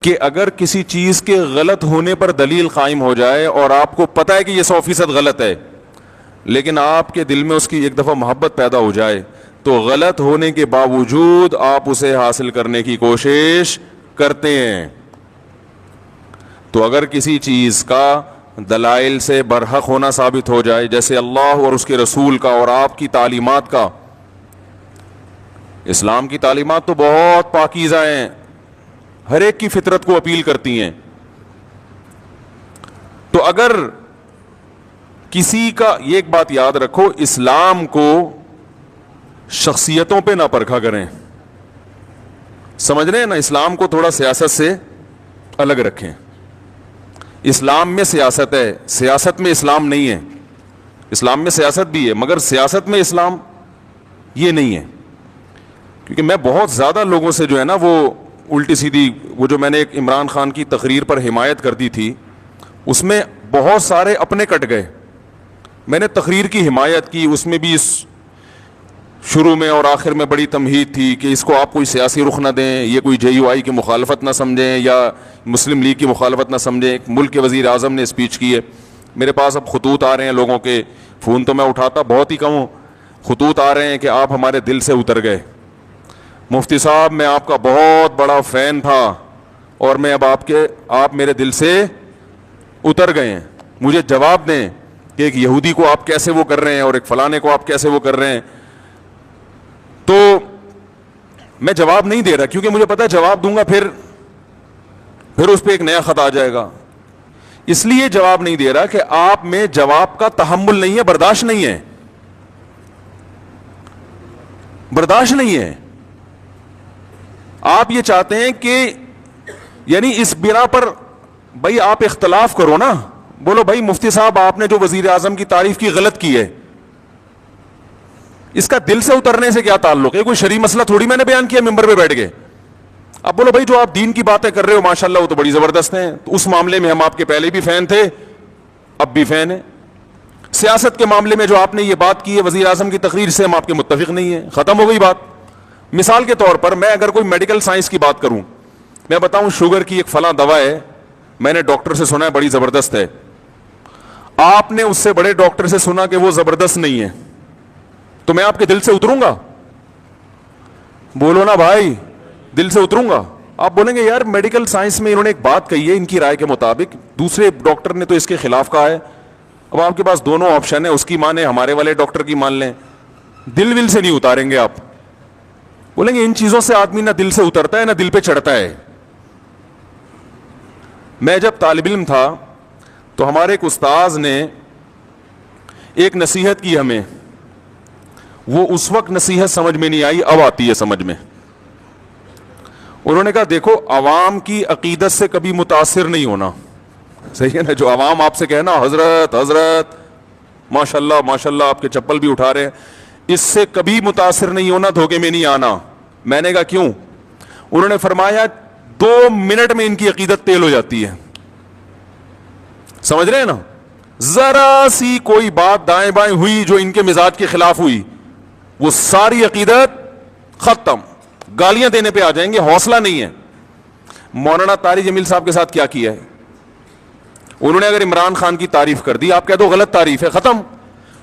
کہ اگر کسی چیز کے غلط ہونے پر دلیل قائم ہو جائے اور آپ کو پتہ ہے کہ یہ 100% غلط ہے، لیکن آپ کے دل میں اس کی ایک دفعہ محبت پیدا ہو جائے تو غلط ہونے کے باوجود آپ اسے حاصل کرنے کی کوشش کرتے ہیں. تو اگر کسی چیز کا دلائل سے برحق ہونا ثابت ہو جائے، جیسے اللہ اور اس کے رسول کا اور آپ کی تعلیمات کا، اسلام کی تعلیمات تو بہت پاکیزہ ہیں، ہر ایک کی فطرت کو اپیل کرتی ہیں، تو اگر کسی کا، یہ ایک بات یاد رکھو، اسلام کو شخصیتوں پہ نہ پرکھا کریں. سمجھ رہے ہیں نا؟ اسلام کو تھوڑا سیاست سے الگ رکھیں. اسلام میں سیاست ہے، سیاست میں اسلام نہیں ہے. اسلام میں سیاست بھی ہے مگر سیاست میں اسلام یہ نہیں ہے. کیونکہ میں بہت زیادہ لوگوں سے جو ہے نا وہ الٹی سیدھی، وہ جو میں نے ایک عمران خان کی تقریر پر حمایت کر دی تھی، اس میں بہت سارے اپنے کٹ گئے. میں نے تقریر کی حمایت کی، اس میں بھی شروع میں اور آخر میں بڑی تمہید تھی کہ اس کو آپ کوئی سیاسی رخ نہ دیں، یہ کوئی JUI کی مخالفت نہ سمجھیں یا مسلم لیگ کی مخالفت نہ سمجھیں. ایک ملک کے وزیر اعظم نے اسپیچ کی ہے. میرے پاس اب خطوط آ رہے ہیں لوگوں کے، فون تو میں اٹھاتا بہت ہی کم ہوں، خطوط آ رہے ہیں کہ آپ ہمارے دل سے اتر گئے مفتی صاحب، میں آپ کا بہت بڑا فین تھا اور میں اب آپ میرے دل سے اتر گئے ہیں، مجھے جواب دیں کہ ایک یہودی کو آپ کیسے وہ کر رہے ہیں اور ایک فلانے کو آپ کیسے وہ کر رہے ہیں. تو میں جواب نہیں دے رہا کیونکہ مجھے پتا ہے جواب دوں گا پھر اس پہ ایک نیا خط آ جائے گا. اس لیے جواب نہیں دے رہا کہ آپ میں جواب کا تحمل نہیں ہے، برداشت نہیں ہے، برداشت نہیں ہے. آپ یہ چاہتے ہیں کہ یعنی اس بنا پر بھائی آپ اختلاف کرو نا، بولو بھائی مفتی صاحب آپ نے جو وزیر اعظم کی تعریف کی غلط کی ہے، اس کا دل سے اترنے سے کیا تعلق ہے؟ کوئی شرعی مسئلہ تھوڑی میں نے بیان کیا ممبر پہ بیٹھ کے. اب بولو بھائی جو آپ دین کی باتیں کر رہے ہو ماشاءاللہ وہ تو بڑی زبردست ہیں، تو اس معاملے میں ہم آپ کے پہلے بھی فین تھے، اب بھی فین ہیں. سیاست کے معاملے میں جو آپ نے یہ بات کی ہے وزیر اعظم کی تقریر سے، ہم آپ کے متفق نہیں ہیں، ختم ہو گئی بات. مثال کے طور پر میں اگر کوئی میڈیکل سائنس کی بات کروں، میں بتاؤں شوگر کی ایک فلاں دوا ہے، میں نے ڈاکٹر سے سنا ہے بڑی زبردست ہے، آپ نے اس سے بڑے ڈاکٹر سے سنا کہ وہ زبردست نہیں ہے، تو میں آپ کے دل سے اتروں گا؟ بولو نا بھائی، دل سے اتروں گا؟ آپ بولیں گے یار میڈیکل سائنس میں انہوں نے ایک بات کہی ہے ان کی رائے کے مطابق، دوسرے ڈاکٹر نے تو اس کے خلاف کہا ہے، اب آپ کے پاس دونوں آپشن ہیں، اس کی مانیں ہمارے والے ڈاکٹر کی مان لیں. دل ول سے نہیں اتاریں گے آپ، بولیں گے ان چیزوں سے آدمی نہ دل سے اترتا ہے نہ دل پہ چڑھتا ہے. میں جب طالب علم تھا تو ہمارے ایک استاذ نے ایک نصیحت کی ہمیں، وہ اس وقت نصیحت سمجھ میں نہیں آئی، اب آتی ہے سمجھ میں. انہوں نے کہا دیکھو عوام کی عقیدت سے کبھی متاثر نہیں ہونا، صحیح ہے نا؟ جو عوام آپ سے کہنا حضرت حضرت ماشاءاللہ ماشاءاللہ آپ کے چپل بھی اٹھا رہے ہیں، اس سے کبھی متاثر نہیں ہونا، دھوکے میں نہیں آنا. میں نے کہا کیوں؟ انہوں نے فرمایا 2 منٹ میں ان کی عقیدت تیل ہو جاتی ہے. سمجھ رہے ہیں نا؟ ذرا سی کوئی بات دائیں بائیں ہوئی جو ان کے مزاج کے خلاف ہوئی، وہ ساری عقیدت ختم، گالیاں دینے پہ آ جائیں گے، حوصلہ نہیں ہے. مولانا طارق جمیل صاحب کے ساتھ کیا کیا ہے؟ انہوں نے اگر عمران خان کی تعریف کر دی، آپ کہہ دو غلط تعریف ہے، ختم.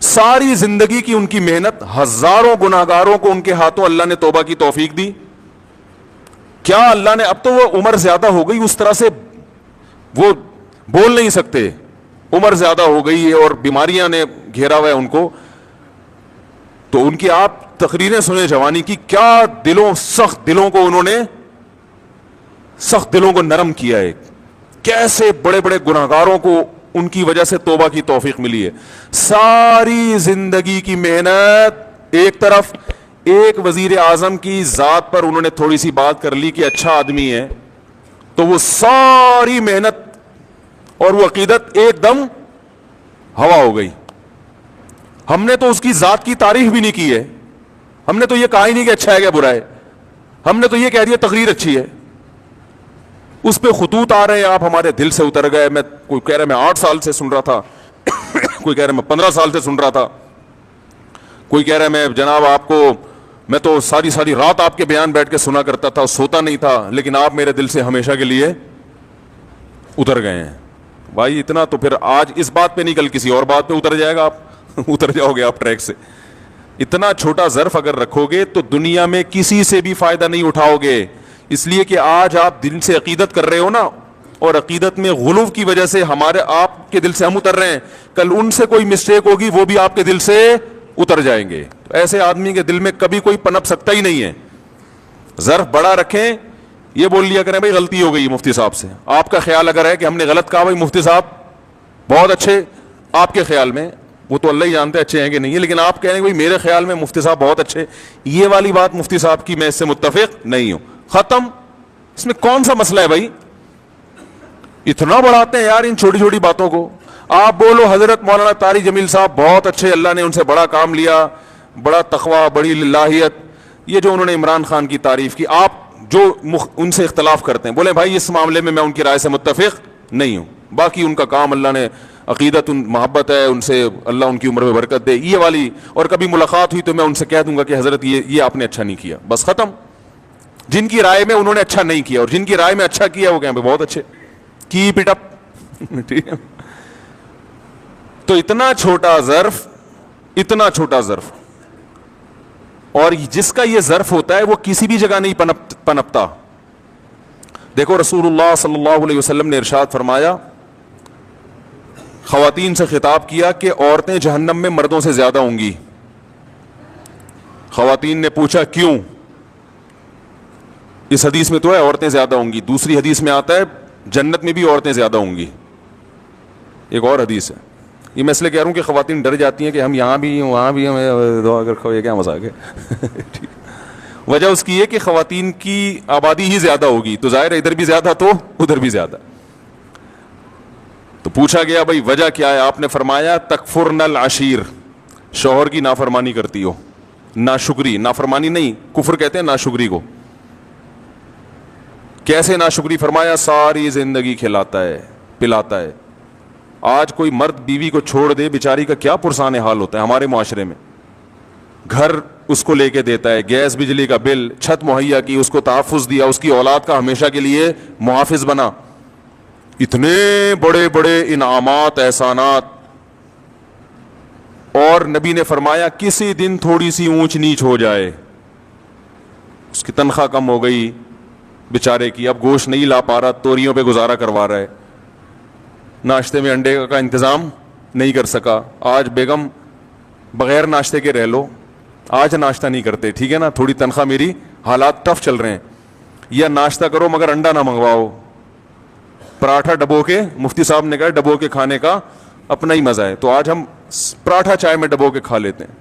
ساری زندگی کی ان کی محنت، ہزاروں گناہگاروں کو ان کے ہاتھوں اللہ نے توبہ کی توفیق دی. کیا اللہ نے، اب تو وہ عمر زیادہ ہو گئی، اس طرح سے وہ بول نہیں سکتے، عمر زیادہ ہو گئی ہے اور بیماریاں نے گھیرا ہوا ہے ان کو، تو ان کی آپ تقریریں سنیں جوانی کی، کیا دلوں، سخت دلوں کو انہوں نے، سخت دلوں کو نرم کیا ہے، کیسے بڑے بڑے گناہگاروں کو ان کی وجہ سے توبہ کی توفیق ملی ہے. ساری زندگی کی محنت ایک طرف، ایک وزیر اعظم کی ذات پر انہوں نے تھوڑی سی بات کر لی کہ اچھا آدمی ہے، تو وہ ساری محنت اور وہ عقیدت ایک دم ہوا ہو گئی. ہم نے تو اس کی ذات کی تعریف بھی نہیں کی ہے، ہم نے تو یہ کہا ہی نہیں کہ اچھا ہے کیا برا ہے، ہم نے تو یہ کہہ دیا تقریر اچھی ہے. اس پہ خطوط آ رہے ہیں، آپ ہمارے دل سے اتر گئے. میں کوئی کہہ رہا ہے میں 8 سال سے سن رہا تھا، کوئی کہہ رہا ہے میں 15 سال سے سن رہا تھا، کوئی کہہ رہا ہے میں جناب آپ کو، میں تو ساری رات آپ کے بیان بیٹھ کے سنا کرتا تھا، سوتا نہیں تھا، لیکن آپ میرے دل سے ہمیشہ کے لیے اتر گئے ہیں. بھائی اتنا تو پھر آج اس بات پہ نہیں, کل کسی اور بات پہ اتر جائے گا, آپ اتر جاؤ گے آپ ٹریک سے. اتنا چھوٹا ظرف اگر رکھو گے تو دنیا میں کسی سے بھی فائدہ نہیں اٹھاؤ گے, اس لیے کہ آج آپ دل سے عقیدت کر رہے ہو نا, اور عقیدت میں غلو کی وجہ سے ہمارے آپ کے دل سے ہم اتر رہے ہیں, کل ان سے کوئی مسٹیک ہوگی وہ بھی آپ کے دل سے اتر جائیں گے. تو ایسے آدمی کے دل میں کبھی کوئی پنپ سکتا ہی نہیں ہے. ظرف بڑا رکھیں, یہ بول لیا کریں بھائی غلطی ہو گئی مفتی صاحب سے. آپ کا خیال اگر ہے کہ ہم نے غلط کہا, بھائی مفتی صاحب بہت اچھے, آپ کے خیال میں, وہ تو اللہ ہی جانتے اچھے ہیں کہ نہیں ہے, لیکن آپ کہیں گے بھائی میرے خیال میں مفتی صاحب بہت اچھے, یہ والی بات مفتی صاحب کی میں اس سے متفق نہیں ہوں, ختم. اس میں کون سا مسئلہ ہے بھائی؟ اتنا بڑھاتے ہیں یار ان چھوٹی چھوٹی باتوں کو. آپ بولو حضرت مولانا طاری جمیل صاحب بہت اچھے, اللہ نے ان سے بڑا کام لیا, بڑا تقوی, بڑی للہیت, یہ جو انہوں نے عمران خان کی تعریف کی. آپ جو ان سے اختلاف کرتے ہیں بولے بھائی اس معاملے میں ان کی رائے سے متفق نہیں ہوں, باقی ان کا کام اللہ نے عقیدت محبت ہے ان سے, اللہ ان کی عمر میں برکت دے, یہ والی. اور کبھی ملاقات ہوئی تو میں ان سے کہہ دوں گا کہ حضرت یہ آپ نے اچھا نہیں کیا, بس ختم. جن کی رائے میں انہوں نے اچھا نہیں کیا اور جن کی رائے میں اچھا کیا وہ کہیں بہت اچھے, کیپ اٹ اپ. ٹھیک ہے. تو اتنا چھوٹا ظرف, اور جس کا یہ ظرف ہوتا ہے وہ کسی بھی جگہ نہیں پنپتا. دیکھو رسول اللہ صلی اللہ علیہ وسلم نے ارشاد فرمایا, خواتین سے خطاب کیا کہ عورتیں جہنم میں مردوں سے زیادہ ہوں گی. خواتین نے پوچھا کیوں؟ اس حدیث میں تو ہے عورتیں زیادہ ہوں گی, دوسری حدیث میں آتا ہے جنت میں بھی عورتیں زیادہ ہوں گی, ایک اور حدیث ہے. یہ میں اس لیے کہہ رہا ہوں کہ خواتین ڈر جاتی ہیں کہ ہم یہاں بھی وہاں بھی ہمیں دعا اگر کھو, یہ کیا مذاق ہے. وجہ اس کی یہ کہ خواتین کی آبادی ہی زیادہ ہوگی, تو ظاہر ہے ادھر بھی زیادہ تو ادھر بھی زیادہ. تو پوچھا گیا بھائی وجہ کیا ہے؟ آپ نے فرمایا تکفرن العشیر, شوہر کی نافرمانی کرتی ہو. ناشکری, نافرمانی نہیں, کفر کہتے ہیں ناشکری کو. کیسے ناشکری؟ فرمایا ساری زندگی کھلاتا ہے پلاتا ہے. آج کوئی مرد بیوی کو چھوڑ دے, بیچاری کا کیا پرسان حال ہوتا ہے ہمارے معاشرے میں. گھر اس کو لے کے دیتا ہے, گیس بجلی کا بل, چھت مہیا کی, اس کو تحفظ دیا, اس کی اولاد کا ہمیشہ کے لیے محافظ بنا, اتنے بڑے بڑے انعامات احسانات. اور نبی نے فرمایا کسی دن تھوڑی سی اونچ نیچ ہو جائے, اس کی تنخواہ کم ہو گئی بیچارے کی, اب گوشت نہیں لا پا رہا, توریوں پہ گزارا کروا رہا ہے, ناشتے میں انڈے کا انتظام نہیں کر سکا. آج بیگم بغیر ناشتے کے رہ لو, آج ناشتہ نہیں کرتے, ٹھیک ہے نا, تھوڑی تنخواہ میری, حالات ٹف چل رہے ہیں, یا ناشتہ کرو مگر انڈا نہ منگواؤ, پراٹھا ڈبو کے, مفتی صاحب نے کہا ڈبو کے کھانے کا اپنا ہی مزہ ہے, تو آج ہم پراٹھا چائے میں ڈبو کے کھا لیتے ہیں.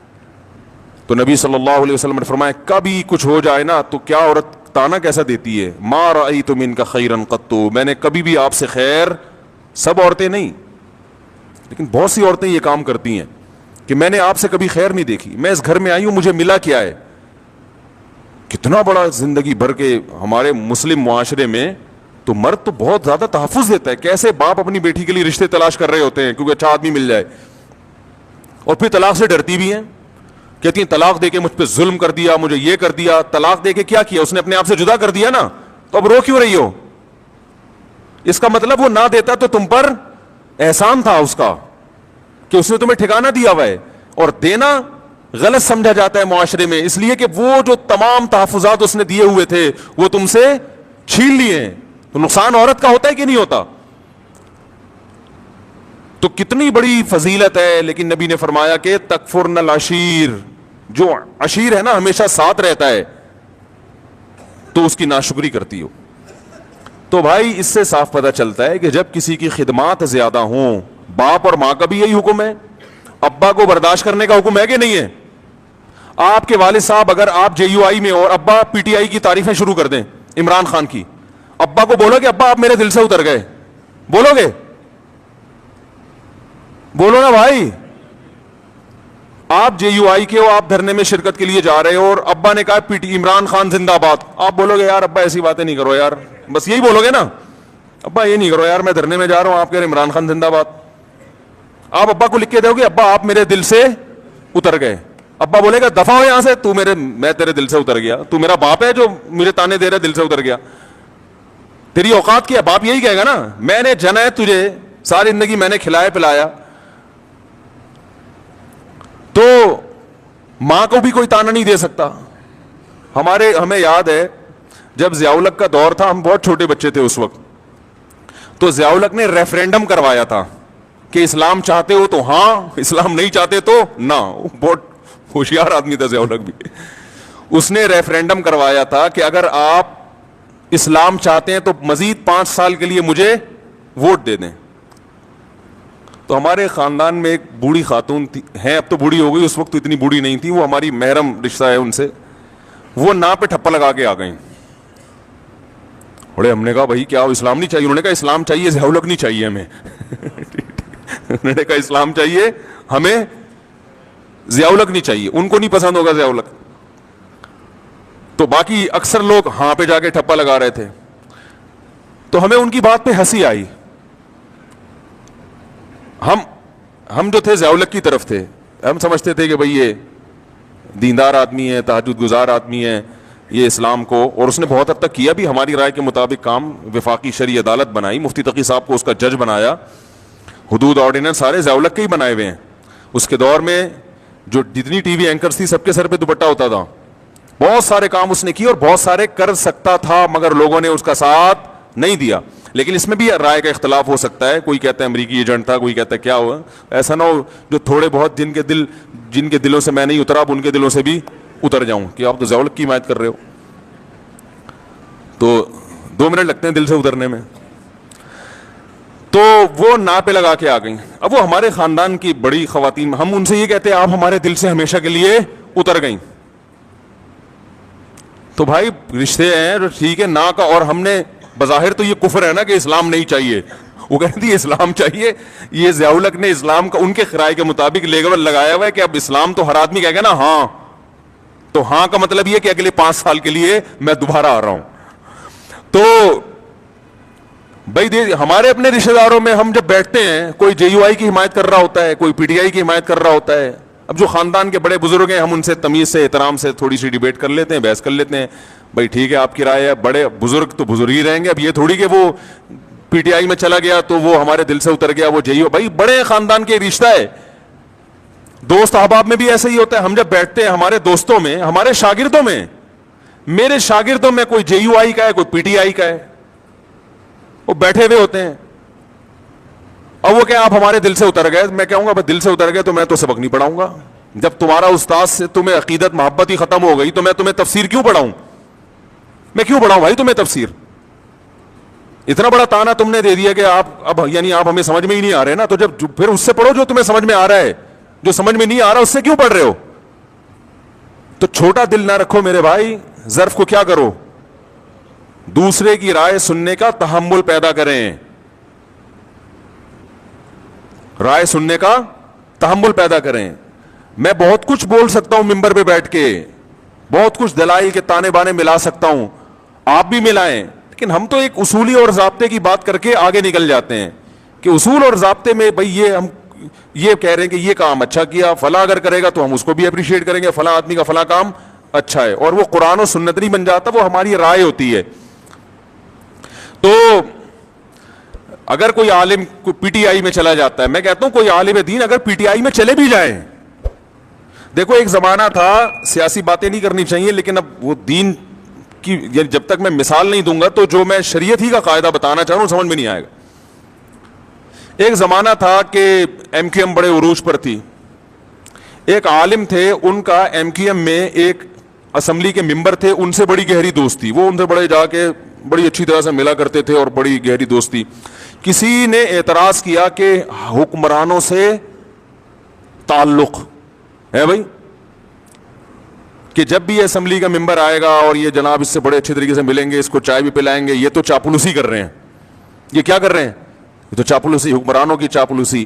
تو نبی صلی اللہ علیہ وسلم نے فرمایا کبھی کچھ ہو جائے نا تو کیا عورت تانا کیسا دیتی ہے, ما رأیت منک خیرا قط, میں نے کبھی بھی آپ سے خیر, سب عورتیں نہیں لیکن بہت سی عورتیں یہ کام کرتی ہیں کہ میں نے آپ سے کبھی خیر نہیں دیکھی, میں اس گھر میں آئی ہوں مجھے ملا کیا ہے. کتنا بڑا زندگی بھر کے ہمارے مسلم معاشرے میں تو مرد تو بہت زیادہ تحفظ دیتا ہے. کیسے باپ اپنی بیٹی کے لیے رشتے تلاش کر رہے ہوتے ہیں کیونکہ اچھا آدمی مل جائے, اور پھر طلاق سے ڈرتی بھی ہیں, کہتی ہیں طلاق دے کے مجھ پہ ظلم کر دیا, مجھے یہ کر دیا. طلاق دے کے کیا کیا اس نے؟ اپنے آپ سے جدا کر دیا نا, تو اب رو کیوں رہی ہو؟ اس کا مطلب وہ نہ دیتا تو تم پر احسان تھا اس کا کہ اس نے تمہیں ٹھکانہ دیا ہوا ہے. اور دینا غلط سمجھا جاتا ہے معاشرے میں, اس لیے کہ وہ جو تمام تحفظات اس نے دیے ہوئے تھے وہ تم سے چھین لیے ہیں. تو نقصان عورت کا ہوتا ہے کہ نہیں ہوتا؟ تو کتنی بڑی فضیلت ہے. لیکن نبی نے فرمایا کہ تکفرن العشیر, جو عشیر ہے نا ہمیشہ ساتھ رہتا ہے, تو اس کی ناشکری کرتی ہو. تو بھائی اس سے صاف پتہ چلتا ہے کہ جب کسی کی خدمات زیادہ ہوں, باپ اور ماں کا بھی یہی حکم ہے, ابا کو برداشت کرنے کا حکم ہے کہ نہیں ہے؟ آپ کے والد صاحب اگر آپ جے یو آئی میں اور ابا پی ٹی آئی کی تعریفیں شروع کر دیں عمران خان کی, ابا کو بولو کہ ابا آپ میرے دل سے اتر گئے, بولو گے؟ بولو نا بھائی. آپ جے یو آئی کے ہو, آپ دھرنے میں شرکت کے لیے جا رہے ہو اور ابا نے کہا پی ٹی عمران خان زندہ باد, آپ بولو گے یار ابا ایسی باتیں نہیں کرو یار, بس یہی بولو گے نا, ابا یہ نہیں کرو یار, میں دھرنے میں جا رہا ہوں, آپ کہہ رہے عمران خان زندہ باد. آپ ابا کو لکھ کے دو گے ابا آپ میرے دل سے اتر گئے, ابا بولے گا دفع ہو یہاں سے, میں تیرے دل سے اتر گیا, تو میرا باپ ہے جو میرے تانے دے رہا ہے دل سے اتر گیا. تیری اوقات کیا؟ باپ یہی کہے گا نا، میں نے جنا ہے تجھے، ساری زندگی میں نے کھلایا پلایا. تو ماں کو بھی کوئی تانا نہیں دے سکتا. ہمیں یاد ہے جب ضیاء الحق کا دور تھا، ہم بہت چھوٹے بچے تھے اس وقت، تو ضیاء الحق نے ریفرینڈم کروایا تھا کہ اسلام چاہتے ہو تو ہاں، اسلام نہیں چاہتے تو نہ. بہت ہوشیار آدمی تھا ضیاء الحق بھی. اس نے ریفرینڈم کروایا تھا کہ اگر آپ اسلام چاہتے ہیں تو مزید 5 سال کے لیے مجھے ووٹ دے دیں. تو ہمارے خاندان میں ایک بوڑھی خاتون تھی، ہیں اب تو بوڑھی ہو گئی، اس وقت تو اتنی بوڑھی نہیں تھی، وہ ہماری محرم رشتہ ہے ان سے. وہ نا پہ ٹھپا لگا کے آ گئیں. بڑے ہم نے کہا بھائی کیا اسلام نہیں چاہیے؟ انہوں نے کہا اسلام چاہیے، ضیاء الحق نہیں چاہیے ہمیں. انہوں نے کہا اسلام چاہیے ہمیں، ضیاء الحق نہیں چاہیے. ان کو نہیں پسند ہوگا ضیاء الحق. تو باقی اکثر لوگ ہاں پہ جا کے ٹھپا لگا رہے تھے. تو ہمیں ان کی بات پہ ہنسی آئی. ہم جو تھے ضیاء الحق کی طرف تھے. ہم سمجھتے تھے کہ بھئی یہ دیندار آدمی ہے، تہجد گزار آدمی ہے، یہ اسلام کو، اور اس نے بہت حد تک کیا بھی ہماری رائے کے مطابق کام. وفاقی شرعی عدالت بنائی، مفتی تقی صاحب کو اس کا جج بنایا، حدود آرڈیننس سارے ضیاء الحق کے ہی بنائے ہوئے ہیں. اس کے دور میں جو جتنی ٹی وی اینکرز تھی سب کے سر پہ دوپٹہ ہوتا تھا. بہت سارے کام اس نے کیے اور بہت سارے کر سکتا تھا، مگر لوگوں نے اس کا ساتھ نہیں دیا. لیکن اس میں بھی رائے کا اختلاف ہو سکتا ہے. کوئی کہتا ہے امریکی ایجنٹ تھا، کوئی کہتا ہے کیا ہوا. ایسا نہ ہو جو تھوڑے بہت جن کے دلوں سے میں نہیں اترا، اب ان کے دلوں سے بھی اتر جاؤں کہ آپ تو ضیاء الحق کی حمایت کر رہے ہو. تو 2 منٹ لگتے ہیں دل سے اترنے میں. تو وہ نا پہ لگا کے آ گئیں. اب وہ ہمارے خاندان کی بڑی خواتین، ہم ان سے یہ کہتے ہیں آپ ہمارے دل سے ہمیشہ کے لیے اتر گئیں. تو بھائی رشتے ہیں ٹھیک ہے نا کا، اور ہم نے بظاہر تو یہ کفر ہے نا کہ اسلام نہیں چاہیے. وہ کہتی ہے اسلام چاہیے. یہ ضیاء الحق نے اسلام کا ان کے رائے کے مطابق لیبل لگایا ہوا ہے کہ اب اسلام تو ہر آدمی کہے گا نا ہاں. تو ہاں کا مطلب یہ کہ اگلے 5 سال کے لیے میں دوبارہ آ رہا ہوں. تو بھائی ہمارے اپنے رشتے داروں میں ہم جب بیٹھتے ہیں، کوئی جے یو آئی کی حمایت کر رہا ہوتا ہے، کوئی پی ٹی آئی کی حمایت کر رہا ہوتا ہے. اب جو خاندان کے بڑے بزرگ ہیں ہم ان سے تمیز سے احترام سے تھوڑی سی ڈیبیٹ کر لیتے ہیں، بحث کر لیتے ہیں. بھائی ٹھیک ہے آپ کی رائے ہے، بڑے بزرگ تو بزرگ ہی رہیں گے. اب یہ تھوڑی کہ وہ پی ٹی آئی میں چلا گیا تو وہ ہمارے دل سے اتر گیا، وہ جے یو. بھائی بڑے خاندان کے رشتہ ہے. دوست احباب میں بھی ایسا ہی ہوتا ہے. ہم جب بیٹھتے ہیں ہمارے دوستوں میں، ہمارے شاگردوں میں، میرے شاگردوں میں کوئی جے یو آئی کا ہے، کوئی پی ٹی آئی کا ہے، وہ بیٹھے ہوئے ہوتے ہیں. اب وہ کہ آپ ہمارے دل سے اتر گئے. میں کہوں گا دل سے اتر گئے تو میں تو سبق نہیں پڑھاؤں گا. جب تمہارا استاد سے تمہیں عقیدت محبت ہی ختم ہو گئی تو میں تمہیں تفسیر کیوں پڑھاؤں؟ میں کیوں پڑھاؤں بھائی تمہیں تفسیر؟ اتنا بڑا تانا تم نے دے دیا کہ آپ ہمیں سمجھ میں ہی نہیں آ رہے نا. تو جب پھر اس سے پڑھو جو تمہیں سمجھ میں آ رہا ہے. جو سمجھ میں نہیں آ رہا اس سے کیوں پڑھ رہے ہو؟ تو چھوٹا دل نہ رکھو میرے بھائی. ظرف کو کیا کرو؟ دوسرے کی رائے سننے کا تحمل پیدا کریں. رائے سننے کا تحمل پیدا کریں. میں بہت کچھ بول سکتا ہوں ممبر پہ بیٹھ کے، بہت کچھ دلائل کے تانے بانے ملا سکتا ہوں، آپ بھی ملائیں. لیکن ہم تو ایک اصولی اور ضابطے کی بات کر کے آگے نکل جاتے ہیں کہ اصول اور ضابطے میں بھئی یہ ہم یہ کہہ رہے ہیں کہ یہ کام اچھا کیا، فلاں اگر کرے گا تو ہم اس کو بھی اپریشیٹ کریں گے، فلاں آدمی کا فلاں کام اچھا ہے. اور وہ قرآن و سنت نہیں بن جاتا، وہ ہماری رائے ہوتی ہے. تو اگر کوئی عالم پی ٹی آئی میں چلا جاتا ہے، میں کہتا ہوں کوئی عالم دین اگر پی ٹی آئی میں چلے بھی جائیں، دیکھو ایک زمانہ تھا، سیاسی باتیں نہیں کرنی چاہیے لیکن اب وہ دین کی جب تک میں مثال نہیں دوں گا تو جو میں شریعت ہی کا قاعدہ بتانا چاہ رہا ہوں سمجھ میں نہیں آئے گا. ایک زمانہ تھا کہ ایم کیو ایم بڑے عروج پر تھی. ایک عالم تھے، ان کا ایم کیو ایم میں ایک اسمبلی کے ممبر تھے، ان سے بڑی گہری دوستی، وہ ان سے بڑے جا کے بڑی اچھی طرح سے ملا کرتے تھے اور بڑی گہری دوستی. کسی نے اعتراض کیا کہ حکمرانوں سے تعلق ہے بھائی، کہ جب بھی یہ اسمبلی کا ممبر آئے گا اور یہ جناب اس سے بڑے اچھے طریقے سے ملیں گے، اس کو چائے بھی پلائیں گے، یہ تو چاپلوسی کر رہے ہیں. یہ کیا کر رہے ہیں؟ یہ تو چاپلوسی، حکمرانوں کی چاپلوسی.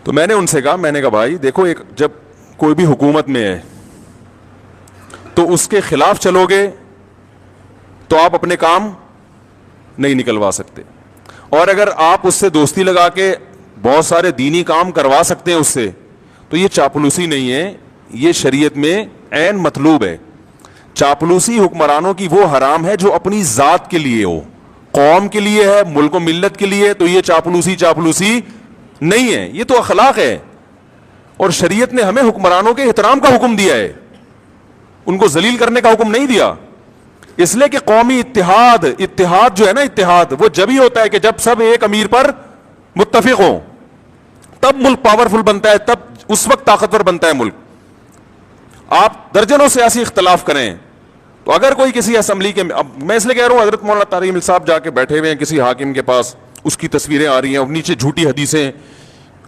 تو میں نے ان سے کہا، میں نے کہا بھائی دیکھو، ایک جب کوئی بھی حکومت میں ہے تو اس کے خلاف چلو گے تو آپ اپنے کام نہیں نکلوا سکتے، اور اگر آپ اس سے دوستی لگا کے بہت سارے دینی کام کروا سکتے ہیں اس سے، تو یہ چاپلوسی نہیں ہے، یہ شریعت میں عین مطلوب ہے. چاپلوسی حکمرانوں کی وہ حرام ہے جو اپنی ذات کے لیے ہو, قوم کے لیے ہے, ملک و ملت کے لیے, تو یہ چاپلوسی نہیں ہے, یہ تو اخلاق ہے. اور شریعت نے ہمیں حکمرانوں کے احترام کا حکم دیا ہے, ان کو ذلیل کرنے کا حکم نہیں دیا. اس لیے کہ قومی اتحاد جو ہے نا, اتحاد وہ جب ہی ہوتا ہے کہ جب سب ایک امیر پر متفق ہوں, تب ملک پاورفل بنتا ہے, تب اس وقت طاقتور بنتا ہے ملک. آپ درجنوں سیاسی اختلاف کریں تو اگر کوئی کسی اسمبلی کے, میں اس لیے کہہ رہا ہوں, حضرت مولانا طارق مل صاحب جا کے بیٹھے ہوئے ہیں کسی حاکم کے پاس, اس کی تصویریں آ رہی ہیں اور نیچے جھوٹی حدیثیں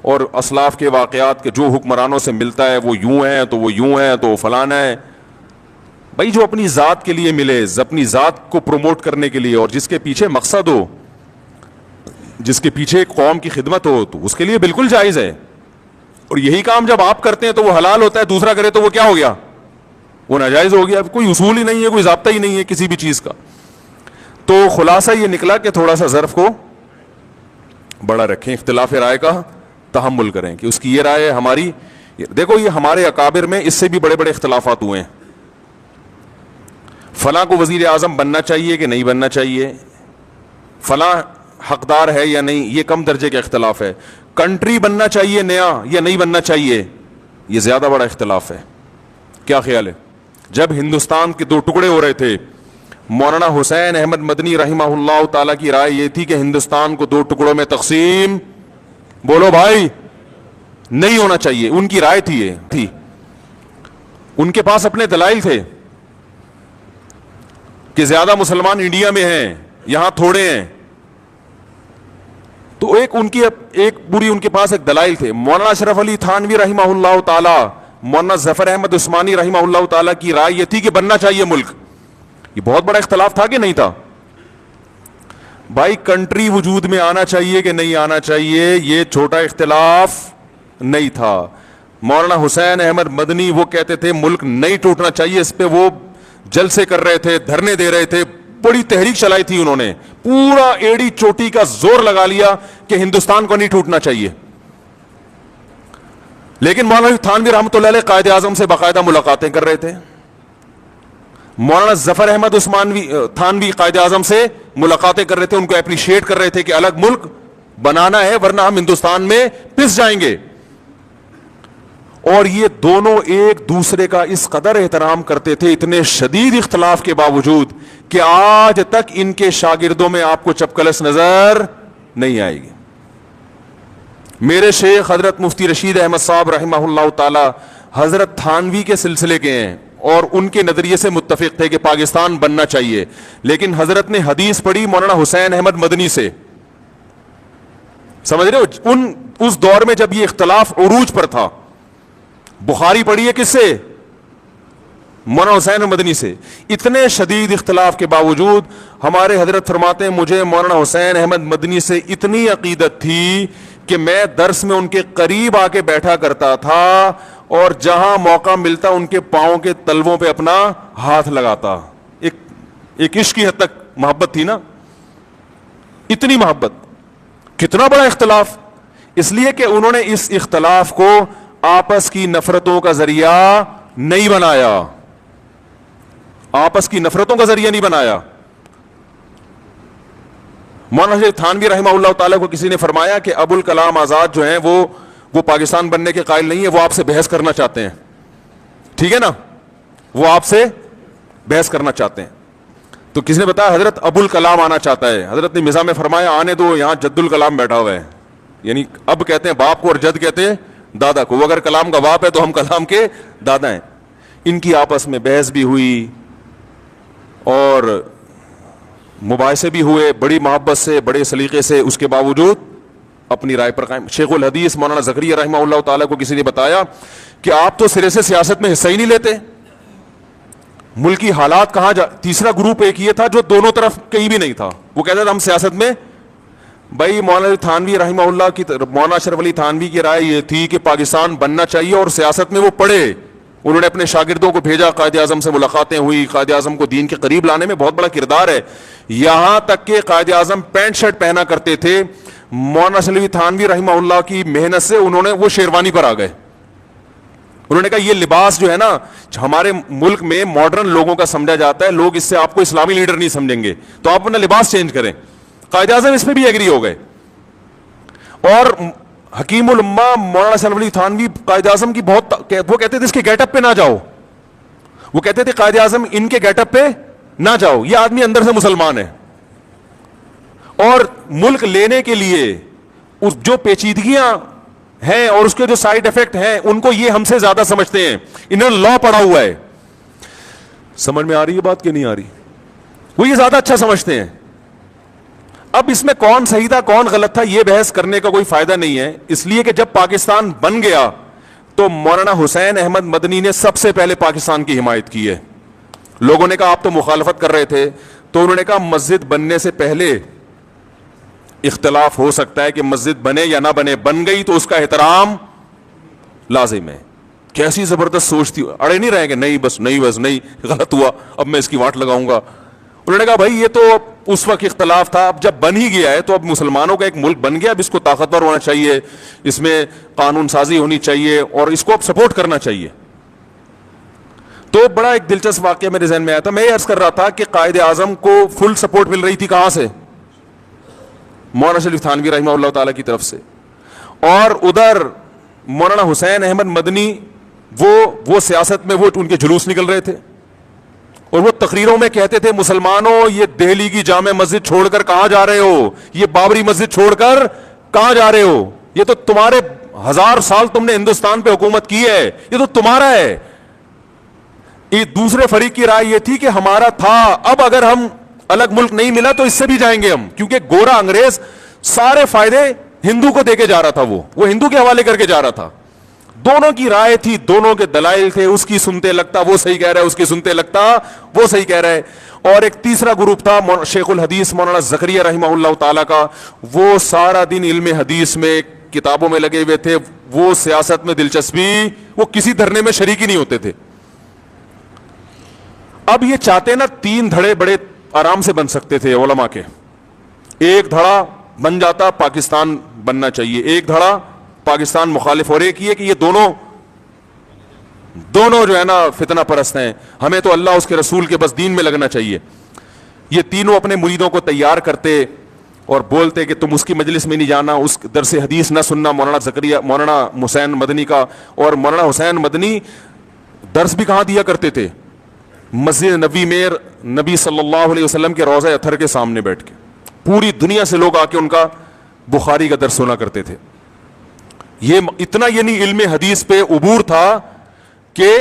اور اسلاف کے واقعات کے جو حکمرانوں سے ملتا ہے وہ یوں ہے تو وہ یوں ہے تو وہ فلانا ہے. بھائی جو اپنی ذات کے لیے ملے, اپنی ذات کو پروموٹ کرنے کے لیے, اور جس کے پیچھے مقصد ہو, جس کے پیچھے ایک قوم کی خدمت ہو, تو اس کے لیے بالکل جائز ہے. اور یہی کام جب آپ کرتے ہیں تو وہ حلال ہوتا ہے, دوسرا کرے تو وہ کیا ہو گیا, وہ ناجائز ہو گیا. اب کوئی اصول ہی نہیں ہے, کوئی ضابطہ ہی نہیں ہے کسی بھی چیز کا. تو خلاصہ یہ نکلا کہ تھوڑا سا ظرف کو بڑا رکھیں, اختلاف رائے کا تحمل کریں کہ اس کی یہ رائے ہے, ہماری. دیکھو یہ ہمارے اکابر میں اس سے بھی بڑے بڑے اختلافات ہوئے ہیں. فلاں کو وزیر اعظم بننا چاہیے کہ نہیں بننا چاہیے, فلاں حقدار ہے یا نہیں, یہ کم درجے کا اختلاف ہے. کنٹری بننا چاہیے نیا یا نہیں بننا چاہیے, یہ زیادہ بڑا اختلاف ہے. کیا خیال ہے؟ جب ہندوستان کے 2 ٹکڑے ہو رہے تھے, مولانا حسین احمد مدنی رحمہ اللہ تعالی کی رائے یہ تھی کہ ہندوستان کو 2 ٹکڑوں میں تقسیم, بولو بھائی, نہیں ہونا چاہیے. ان کی رائے تھی, ان کے پاس اپنے دلائل تھے کہ زیادہ مسلمان انڈیا میں ہیں, یہاں تھوڑے ہیں. تو ایک پوری ان کے پاس ایک دلائل تھے. مولانا اشرف علی تھانوی رحمہ اللہ تعالی, مولانا ظفر احمد عثمانی رحمہ اللہ تعالی کی رائے یہ تھی کہ بننا چاہیے ملک. یہ بہت بڑا اختلاف تھا کہ نہیں تھا؟ بھائی کنٹری وجود میں آنا چاہیے کہ نہیں آنا چاہیے, یہ چھوٹا اختلاف نہیں تھا. مولانا حسین احمد مدنی وہ کہتے تھے ملک نہیں ٹوٹنا چاہیے, اس پہ وہ جلسے کر رہے تھے, دھرنے دے رہے تھے, بڑی تحریک چلائی تھی انہوں نے, پورا ایڑی چوٹی کا زور لگا لیا کہ ہندوستان کو نہیں ٹوٹنا چاہیے. لیکن مولانا تھانوی رحمۃ اللہ علیہ قائد اعظم سے باقاعدہ ملاقاتیں کر رہے تھے. مولانا ظفر احمد عثمانی تھانوی قائد اعظم سے ملاقاتیں کر رہے تھے, ان کو اپریشیٹ کر رہے تھے کہ الگ ملک بنانا ہے ورنہ ہم ہندوستان میں پس جائیں گے. اور یہ دونوں ایک دوسرے کا اس قدر احترام کرتے تھے, اتنے شدید اختلاف کے باوجود, کہ آج تک ان کے شاگردوں میں آپ کو چپکلس نظر نہیں آئے گی. میرے شیخ حضرت مفتی رشید احمد صاحب رحمہ اللہ تعالی حضرت تھانوی کے سلسلے کے ہیں, اور ان کے نظریے سے متفق تھے کہ پاکستان بننا چاہیے. لیکن حضرت نے حدیث پڑھی مولانا حسین احمد مدنی سے, سمجھ رہے ہو, اس دور میں جب یہ اختلاف عروج پر تھا. بخاری پڑھی ہے کس سے؟ مولانا حسین مدنی سے. اتنے شدید اختلاف کے باوجود ہمارے حضرت فرماتے ہیں مجھے مولانا حسین احمد مدنی سے اتنی عقیدت تھی کہ میں درس میں ان کے قریب آ کے بیٹھا کرتا تھا, اور جہاں موقع ملتا ان کے پاؤں کے تلووں پہ اپنا ہاتھ لگاتا. ایک عشق کی حد تک محبت تھی نا, اتنی محبت. کتنا بڑا اختلاف, اس لیے کہ انہوں نے اس اختلاف کو آپس کی نفرتوں کا ذریعہ نہیں بنایا, آپس کی نفرتوں کا ذریعہ نہیں بنایا. مولانا تھانوی رحمہ اللہ تعالیٰ کو کسی نے فرمایا کہ ابو الکلام آزاد جو ہیں وہ پاکستان بننے کے قائل نہیں ہے, وہ آپ سے بحث کرنا چاہتے ہیں. ٹھیک ہے نا, وہ آپ سے بحث کرنا چاہتے ہیں. تو کسی نے بتایا حضرت ابو الکلام آنا چاہتا ہے. حضرت نے مزاح میں فرمایا آنے دو, یہاں جد الکلام بیٹھا ہوا ہے. یعنی اب کہتے ہیں باپ کو اور جد کہتے ہیں دادا کو. وہ اگر کلام کا باپ ہے تو ہم کلام کے دادا ہیں. ان کی آپس میں بحث بھی ہوئی اور مباحثے بھی ہوئے, بڑی محبت سے, بڑے سلیقے سے. اس کے باوجود اپنی رائے پر قائم. شیخ الحدیث مولانا زکریا رحمہ اللہ تعالیٰ کو کسی نے بتایا کہ آپ تو سرے سے سیاست میں حصہ ہی نہیں لیتے, ملکی حالات کہاں تیسرا گروپ ایک یہ تھا جو دونوں طرف کہیں بھی نہیں تھا, وہ کہتا تھا ہم سیاست میں. بھائی مولانا تھانوی رحمہ اللہ کی, مولانا اشرف علی تھانوی کی رائے یہ تھی کہ پاکستان بننا چاہیے, اور سیاست میں وہ پڑھے. انہوں نے اپنے شاگردوں کو بھیجا, قائد اعظم سے ملاقاتیں ہوئی, قائد اعظم کو دین کے قریب لانے میں بہت بڑا کردار ہے. یہاں تک کہ قائد اعظم پینٹ شرٹ پہنا کرتے تھے, مولانا اشرف علی تھانوی رحمہ اللہ کی محنت سے انہوں نے وہ شیروانی پر آ گئے. انہوں نے کہا یہ لباس جو ہے نا ہمارے ملک میں ماڈرن لوگوں کا سمجھا جاتا ہے, لوگ اس سے آپ کو اسلامی لیڈر نہیں سمجھیں گے, تو آپ اپنا لباس چینج کریں. قائد اعظم اس پہ بھی ایگری ہو گئے. اور حکیم الامہ مولانا سلم علی تھانوی قائد اعظم کی بہت, وہ کہتے تھے اس کے گیٹ اپ پہ نہ جاؤ, وہ کہتے تھے قائد اعظم ان کے گیٹ اپ پہ نہ جاؤ, یہ آدمی اندر سے مسلمان ہے. اور ملک لینے کے لیے اس جو پیچیدگیاں ہیں اور اس کے جو سائیڈ افیکٹ ہیں ان کو یہ ہم سے زیادہ سمجھتے ہیں, انہوں نے لا پڑھا ہوا ہے. سمجھ میں آ رہی ہے بات کہ نہیں آ رہی؟ وہ یہ زیادہ اچھا سمجھتے ہیں. اب اس میں کون صحیح تھا کون غلط تھا یہ بحث کرنے کا کوئی فائدہ نہیں ہے, اس لیے کہ جب پاکستان بن گیا تو مولانا حسین احمد مدنی نے سب سے پہلے پاکستان کی حمایت کی ہے. لوگوں نے کہا آپ تو مخالفت کر رہے تھے, تو انہوں نے کہا مسجد بننے سے پہلے اختلاف ہو سکتا ہے کہ مسجد بنے یا نہ بنے, بن گئی تو اس کا احترام لازم ہے. کیسی زبردست سوچ تھی, اڑے نہیں رہے گے نہیں بس نہیں غلط ہوا اب میں اس کی واٹ لگاؤں گا. انہوں نے کہا بھائی یہ تو اس وقت اختلاف تھا, اب جب بن ہی گیا ہے تو اب مسلمانوں کا ایک ملک بن گیا, اب اس کو طاقتور ہونا چاہیے, اس میں قانون سازی ہونی چاہیے اور اس کو اب سپورٹ کرنا چاہیے. تو بڑا ایک دلچسپ واقعہ میرے ذہن میں آیا تھا. میں یہ عرض کر رہا تھا کہ قائد اعظم کو فل سپورٹ مل رہی تھی کہاں سے؟ مولانا شریف تھانوی رحمہ اللہ تعالیٰ کی طرف سے. اور ادھر مولانا حسین احمد مدنی وہ سیاست میں وہ ان کے جلوس نکل رہے تھے اور وہ تقریروں میں کہتے تھے مسلمانوں یہ دہلی کی جامع مسجد چھوڑ کر کہاں جا رہے ہو, یہ بابری مسجد چھوڑ کر کہاں جا رہے ہو, یہ تو تمہارے 1000 سال تم نے ہندوستان پہ حکومت کی ہے, یہ تو تمہارا ہے. دوسرے فریق کی رائے یہ تھی کہ ہمارا تھا, اب اگر ہم الگ ملک نہیں ملا تو اس سے بھی جائیں گے ہم, کیونکہ گورا انگریز سارے فائدے ہندو کو دے کے جا رہا تھا, وہ ہندو کے حوالے کر کے جا رہا تھا. دونوں کی رائے تھی, دونوں کے دلائل تھے, اس کی سنتے لگتا وہ صحیح کہہ رہا ہے, اس کی سنتے لگتا وہ صحیح کہہ رہا ہے. اور ایک تیسرا گروپ تھا شیخ الحدیث مولانا زکریا رحمہ اللہ تعالیٰ کا, وہ سارا دن علم حدیث میں کتابوں میں لگے ہوئے تھے, وہ سیاست میں دلچسپی, وہ کسی دھرنے میں شریک ہی نہیں ہوتے تھے. اب یہ چاہتے نا 3 دھڑے بڑے آرام سے بن سکتے تھے علماء کے, ایک دھڑا بن جاتا پاکستان بننا چاہیے, ایک دھڑا پاکستان مخالف, اور ایک یہ کہ یہ دونوں جو ہے نا فتنہ پرست ہیں, ہمیں تو اللہ اس کے رسول کے بس دین میں لگنا چاہیے. یہ تینوں اپنے مریدوں کو تیار کرتے اور بولتے کہ تم اس کی مجلس میں نہیں جانا, اس درس حدیث نہ سننا مولانا حسین مدنی کا. اور مولانا حسین مدنی درس بھی کہاں دیا کرتے تھے؟ مسجد نبی میں نبی صلی اللہ علیہ وسلم کے روضہ اطہر کے سامنے بیٹھ کے, پوری دنیا سے لوگ آ کے ان کا بخاری کا درس سنا کرتے تھے. یہ اتنا یعنی علم حدیث پہ عبور تھا کہ